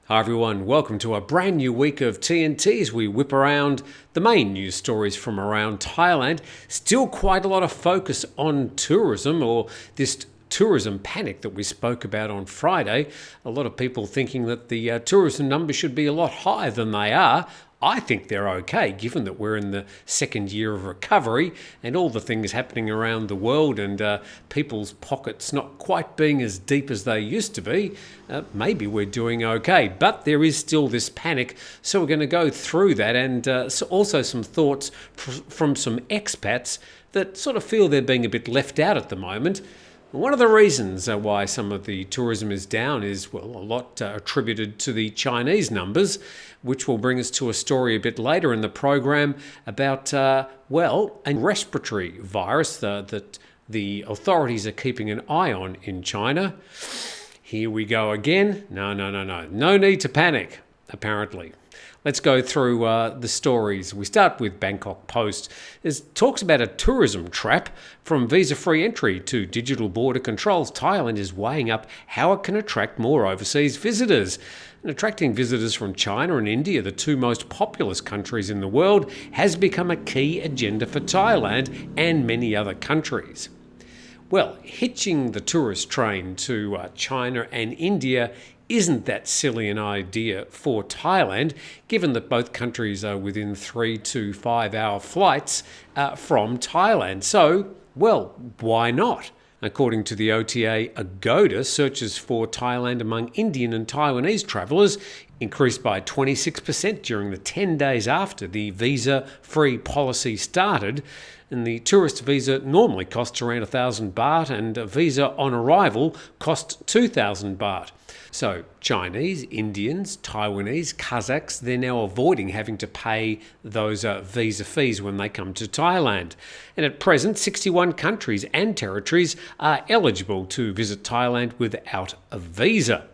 Hi everyone, welcome to a brand new week of TNT as we whip around the main news stories from around Thailand. Still quite a lot of focus on tourism, or this tourism panic that we spoke about on Friday. A lot of people thinking that the tourism numbers should be a lot higher than they are. I think they're okay, given that we're in the second year of recovery and all the things happening around the world and people's pockets not quite being as deep as they used to be. Maybe we're doing okay, but there is still this panic. So we're going to go through that and also some thoughts from some expats that sort of feel they're being a bit left out at the moment. One of the reasons why some of the tourism is down is, well, a lot attributed to the Chinese numbers, which will bring us to a story a bit later in the program about, a respiratory virus that the authorities are keeping an eye on in China. Here we go again. No need to panic, apparently. Let's go through the stories. We start with Bangkok Post. It talks about a tourism trap. From visa-free entry to digital border controls, Thailand is weighing up how it can attract more overseas visitors. And attracting visitors from China and India, the two most populous countries in the world, has become a key agenda for Thailand and many other countries. Well, hitching the tourist train to China and India isn't that silly an idea for Thailand, given that both countries are within 3 to 5 hour flights from Thailand. So, well, why not? According to the OTA, Agoda, searches for Thailand among Indian and Taiwanese travellers increased by 26% during the 10 days after the visa-free policy started. And the tourist visa normally costs around 1,000 baht, and a visa on arrival costs 2,000 baht. So Chinese, Indians, Taiwanese, Kazakhs, they're now avoiding having to pay those visa fees when they come to Thailand. And at present, 61 countries and territories are eligible to visit Thailand without a visa.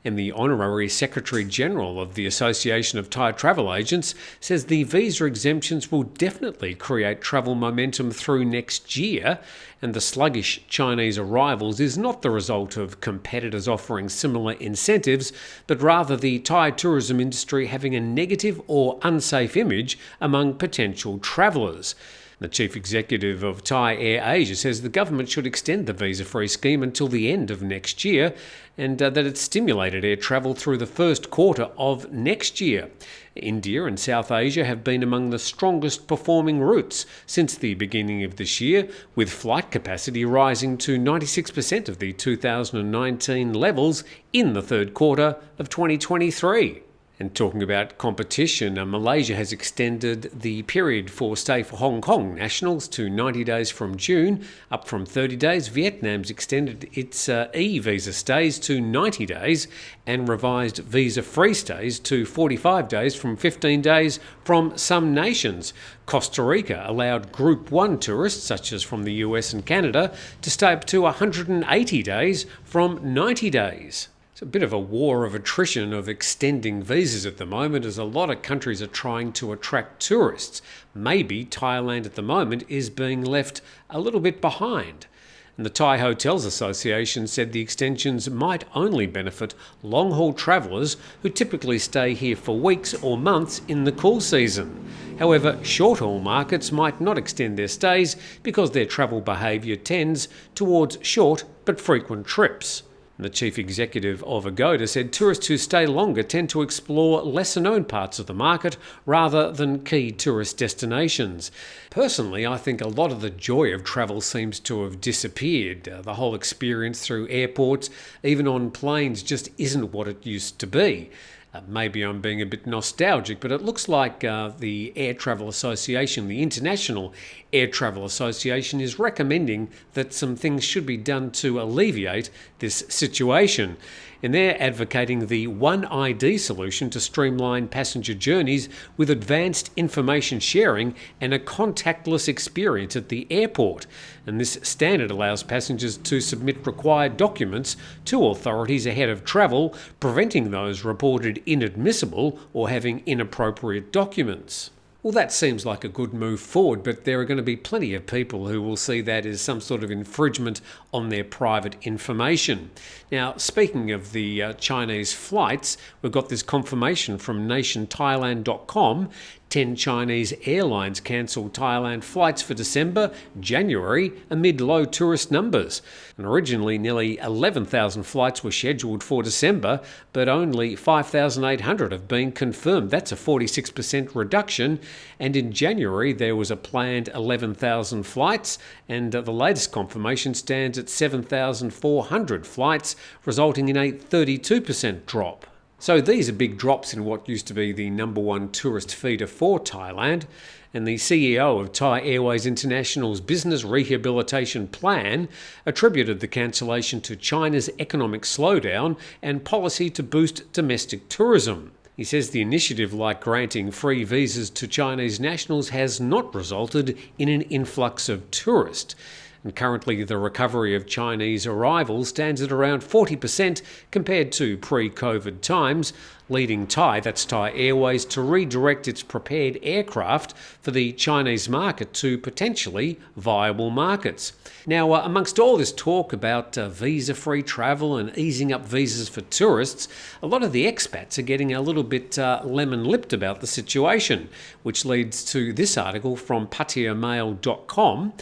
And the Honorary Secretary General of the Association of Thai Travel Agents says the visa exemptions will definitely create travel momentum through next year, and the sluggish Chinese arrivals is not the result of competitors offering similar incentives, but rather the Thai tourism industry having a negative or unsafe image among potential travellers. The chief executive of Thai Air Asia says the government should extend the visa-free scheme until the end of next year, and that it stimulated air travel through the first quarter of next year. India and South Asia have been among the strongest performing routes since the beginning of this year, with flight capacity rising to 96% of the 2019 levels in the third quarter of 2023. And talking about competition, Malaysia has extended the period for stay for Hong Kong nationals to 90 days from June, up from 30 days. Vietnam's extended its e-visa stays to 90 days and revised visa-free stays to 45 days from 15 days from some nations. Costa Rica allowed Group 1 tourists, such as from the US and Canada, to stay up to 180 days from 90 days. It's a bit of a war of attrition of extending visas at the moment, as a lot of countries are trying to attract tourists. Maybe Thailand at the moment is being left a little bit behind. And the Thai Hotels Association said the extensions might only benefit long-haul travellers who typically stay here for weeks or months in the cool season. However, short-haul markets might not extend their stays because their travel behaviour tends towards short but frequent trips. The chief executive of Agoda said tourists who stay longer tend to explore lesser-known parts of the market rather than key tourist destinations. Personally, I think a lot of the joy of travel seems to have disappeared. The whole experience through airports, even on planes, just isn't what it used to be. Maybe I'm being a bit nostalgic, but it looks like the Air Travel Association, the International Air Travel Association, is recommending that some things should be done to alleviate this situation. And they're advocating the One ID solution to streamline passenger journeys with advanced information sharing and a contactless experience at the airport. And this standard allows passengers to submit required documents to authorities ahead of travel, preventing those reported inadmissible or having inappropriate documents. Well, that seems like a good move forward, but there are going to be plenty of people who will see that as some sort of infringement on their private information. Now, speaking of the Chinese flights, we've got this confirmation from nationthailand.com. 10 Chinese airlines cancelled Thailand flights for December, January amid low tourist numbers. And originally, nearly 11,000 flights were scheduled for December, but only 5,800 have been confirmed. That's a 46% reduction. And in January, there was a planned 11,000 flights, and the latest confirmation stands at 7,400 flights, resulting in a 32% drop. So these are big drops in what used to be the number one tourist feeder for Thailand, and the CEO of Thai Airways International's business rehabilitation plan attributed the cancellation to China's economic slowdown and policy to boost domestic tourism. He says the initiative, like granting free visas to Chinese nationals, has not resulted in an influx of tourists. And currently, the recovery of Chinese arrivals stands at around 40% compared to pre-COVID times, leading Thai Airways, to redirect its prepared aircraft for the Chinese market to potentially viable markets. Now, amongst all this talk about visa-free travel and easing up visas for tourists, a lot of the expats are getting a little bit lemon-lipped about the situation, which leads to this article from PattayaMail.com.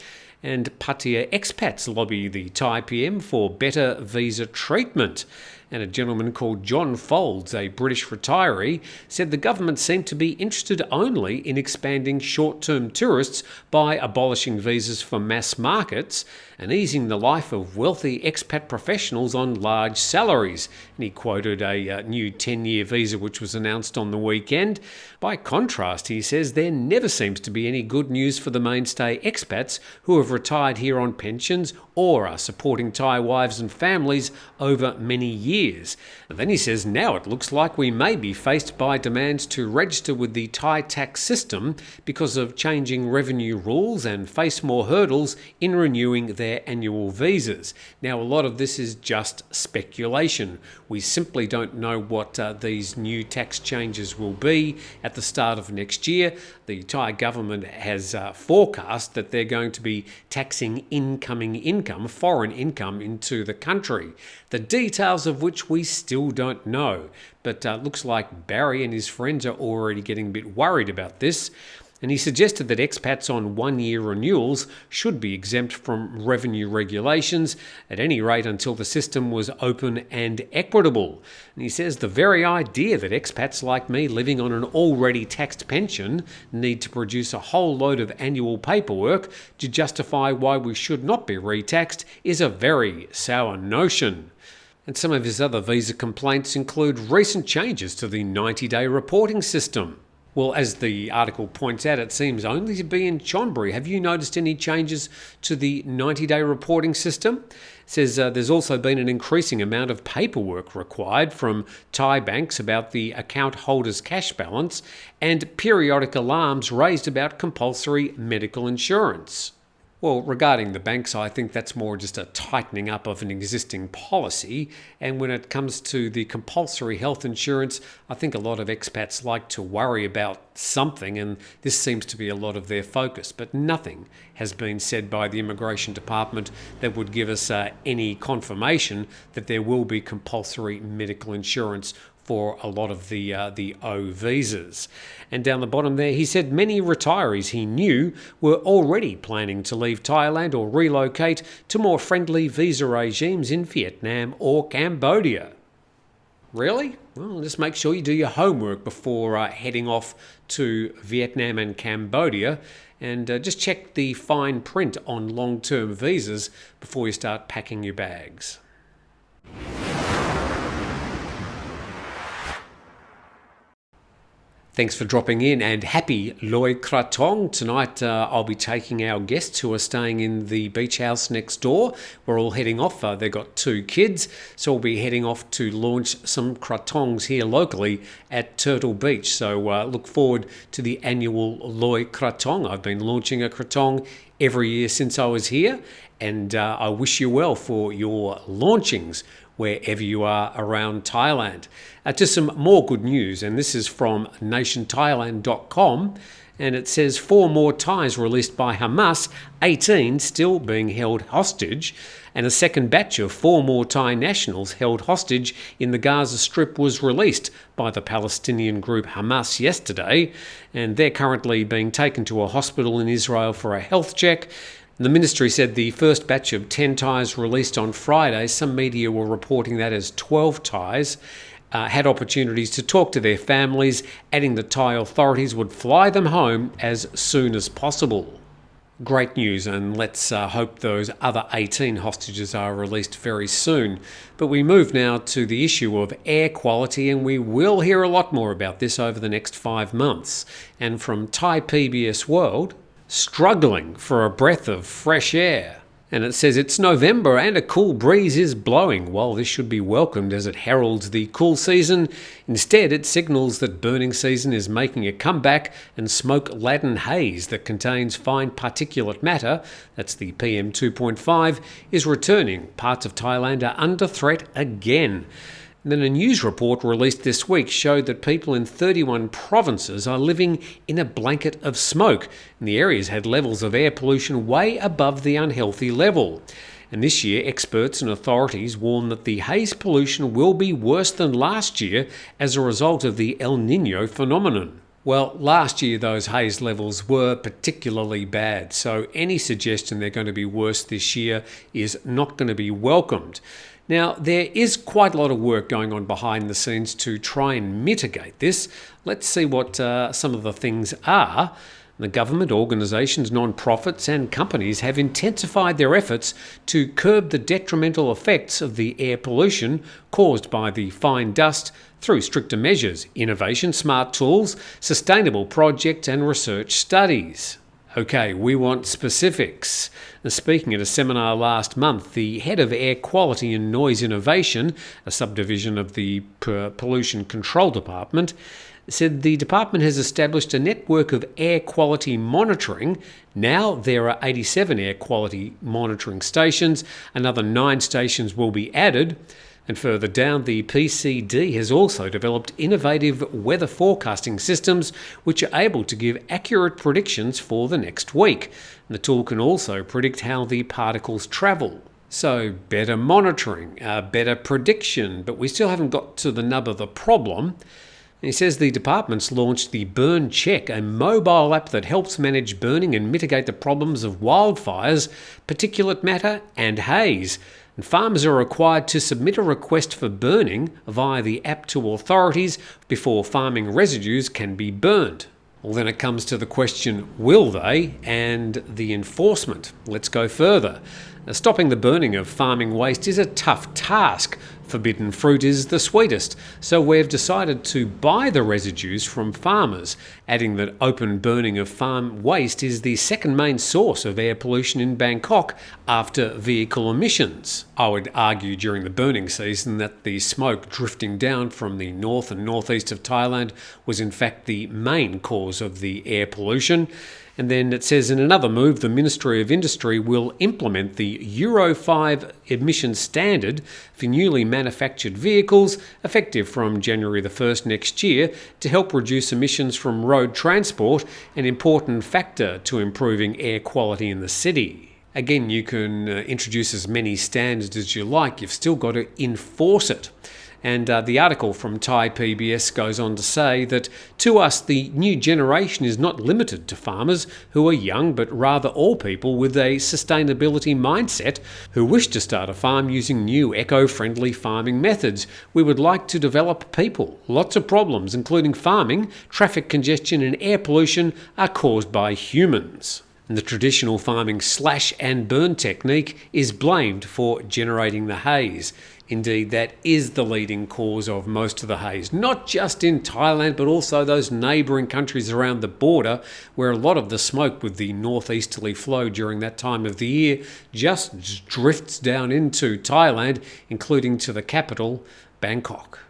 And Pattaya expats lobby the Thai PM for better visa treatment. And a gentleman called John Folds, a British retiree, said the government seemed to be interested only in expanding short-term tourists by abolishing visas for mass markets and easing the life of wealthy expat professionals on large salaries. And he quoted a new 10-year visa which was announced on the weekend. By contrast, he says there never seems to be any good news for the mainstay expats who have retired here on pensions or are supporting Thai wives and families over many years. And then he says now it looks like we may be faced by demands to register with the Thai tax system because of changing revenue rules and face more hurdles in renewing their annual visas. Now, a lot of this is just speculation. We simply don't know what these new tax changes will be at the start of next year. The Thai government has forecast that they're going to be taxing incoming income, foreign income, into the country, the details of which we still don't know. But looks like Barry and his friends are already getting a bit worried about this. And he suggested that expats on one-year renewals should be exempt from revenue regulations, at any rate until the system was open and equitable. And he says the very idea that expats like me living on an already taxed pension need to produce a whole load of annual paperwork to justify why we should not be retaxed is a very sour notion. And some of his other visa complaints include recent changes to the 90-day reporting system. Well, as the article points out, it seems only to be in Chonburi. Have you noticed any changes to the 90-day reporting system? It says there's also been an increasing amount of paperwork required from Thai banks about the account holder's cash balance and periodic alarms raised about compulsory medical insurance. Well, regarding the banks, I think that's more just a tightening up of an existing policy. And when it comes to the compulsory health insurance, I think a lot of expats like to worry about something, and this seems to be a lot of their focus. But nothing has been said by the Immigration Department that would give us any confirmation that there will be compulsory medical insurance for a lot of the O visas. And down the bottom there, he said many retirees he knew were already planning to leave Thailand or relocate to more friendly visa regimes in Vietnam or Cambodia. Really? Well, just make sure you do your homework before heading off to Vietnam and Cambodia, and just check the fine print on long-term visas before you start packing your bags. Thanks for dropping in, and happy Loi Krathong. Tonight I'll be taking our guests who are staying in the beach house next door. We're all heading off. They've got 2 kids, so we'll be heading off to launch some krathongs here locally at Turtle Beach. So look forward to the annual Loi Krathong. I've been launching a krathong every year since I was here, and I wish you well for your launchings wherever you are around Thailand. To some more good news, and this is from nationthailand.com, And it says 4 more Thais released by Hamas, 18 still being held hostage, and a second batch of 4 more Thai nationals held hostage in the Gaza Strip was released by the Palestinian group Hamas yesterday, and they're currently being taken to a hospital in Israel for a health check. The ministry said the first batch of 10 Thais released on Friday, some media were reporting that as 12 Thais, had opportunities to talk to their families, adding that Thai authorities would fly them home as soon as possible. Great news, and let's hope those other 18 hostages are released very soon. But we move now to the issue of air quality, and we will hear a lot more about this over the next 5 months. And from Thai PBS World, struggling for a breath of fresh air. And it says it's November and a cool breeze is blowing. While this should be welcomed as it heralds the cool season, instead it signals that burning season is making a comeback, and smoke-laden haze that contains fine particulate matter, that's the PM 2.5, is returning. Parts of Thailand are under threat again. And then a news report released this week showed that people in 31 provinces are living in a blanket of smoke, and the areas had levels of air pollution way above the unhealthy level. And this year, experts and authorities warn that the haze pollution will be worse than last year as a result of the El Niño phenomenon. Well, last year those haze levels were particularly bad, so any suggestion they're going to be worse this year is not going to be welcomed. Now, there is quite a lot of work going on behind the scenes to try and mitigate this. Let's see what some of the things are. The government, organisations, non-profits and companies have intensified their efforts to curb the detrimental effects of the air pollution caused by the fine dust through stricter measures, innovation, smart tools, sustainable projects and research studies. Okay, we want specifics. And speaking at a seminar last month, the head of Air Quality and Noise Innovation, a subdivision of the Pollution Control Department, said the department has established a network of air quality monitoring. Now there are 87 air quality monitoring stations. Another 9 stations will be added. And further down, the PCD has also developed innovative weather forecasting systems which are able to give accurate predictions for the next week. And the tool can also predict how the particles travel. So better monitoring, better prediction, but we still haven't got to the nub of the problem. And he says the department's launched the Burn Check, a mobile app that helps manage burning and mitigate the problems of wildfires, particulate matter and haze. And farmers are required to submit a request for burning via the app to authorities before farming residues can be burned. Well, then it comes to the question, will they, and the enforcement. Let's go further. Now, stopping the burning of farming waste is a tough task. Forbidden fruit is the sweetest, so we've decided to buy the residues from farmers, adding that open burning of farm waste is the second main source of air pollution in Bangkok after vehicle emissions. I would argue during the burning season that the smoke drifting down from the north and northeast of Thailand was in fact the main cause of the air pollution. And then it says in another move, the Ministry of Industry will implement the Euro 5 emission standard for newly manufactured vehicles, effective from January the 1st next year, to help reduce emissions from road transport, an important factor to improving air quality in the city. Again, you can introduce as many standards as you like, you've still got to enforce it. And the article from Thai PBS goes on to say that, to us, the new generation is not limited to farmers who are young, but rather all people with a sustainability mindset who wish to start a farm using new eco-friendly farming methods. We would like to develop people. Lots of problems, including farming, traffic congestion and air pollution, are caused by humans. And the traditional farming slash and burn technique is blamed for generating the haze. Indeed, that is the leading cause of most of the haze, not just in Thailand, but also those neighbouring countries around the border, where a lot of the smoke with the northeasterly flow during that time of the year just drifts down into Thailand, including to the capital, Bangkok.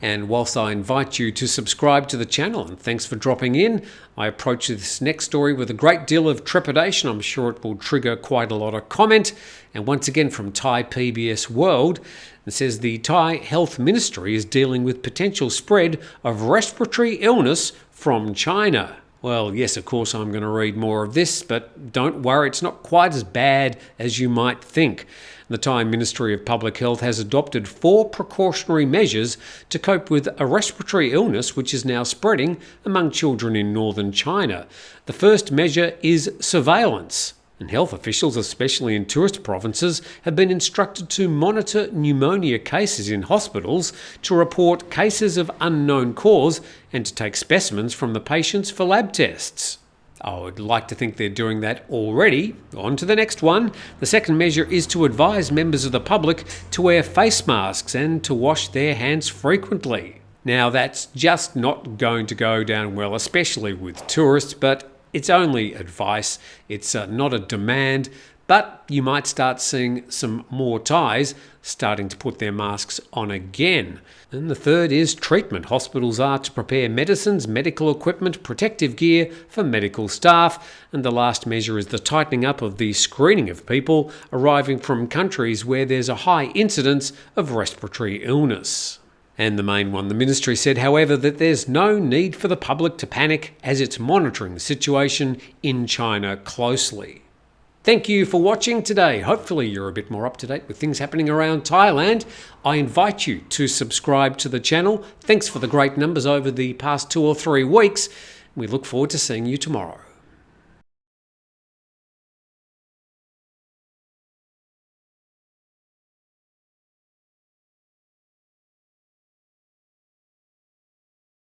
And whilst I invite you to subscribe to the channel, and thanks for dropping in, I approach this next story with a great deal of trepidation. I'm sure it will trigger quite a lot of comment. And once again from Thai PBS World, it says the Thai Health Ministry is dealing with potential spread of respiratory illness from China. Well, yes, of course, I'm going to read more of this, but don't worry, it's not quite as bad as you might think. The Thai Ministry of Public Health has adopted 4 precautionary measures to cope with a respiratory illness which is now spreading among children in northern China. The first measure is surveillance. And health officials, especially in tourist provinces, have been instructed to monitor pneumonia cases in hospitals, to report cases of unknown cause, and to take specimens from the patients for lab tests. I would like to think they're doing that already. On to the next one. The second measure is to advise members of the public to wear face masks and to wash their hands frequently. Now, that's just not going to go down well, especially with tourists, but it's only advice. It's not a demand, but you might start seeing some more Thais starting to put their masks on again. And the third is treatment. Hospitals are to prepare medicines, medical equipment, protective gear for medical staff. And the last measure is the tightening up of the screening of people arriving from countries where there's a high incidence of respiratory illness. And the main one, the ministry said, however, that there's no need for the public to panic as it's monitoring the situation in China closely. Thank you for watching today. Hopefully you're a bit more up to date with things happening around Thailand. I invite you to subscribe to the channel. Thanks for the great numbers over the past 2 or 3 weeks. We look forward to seeing you tomorrow.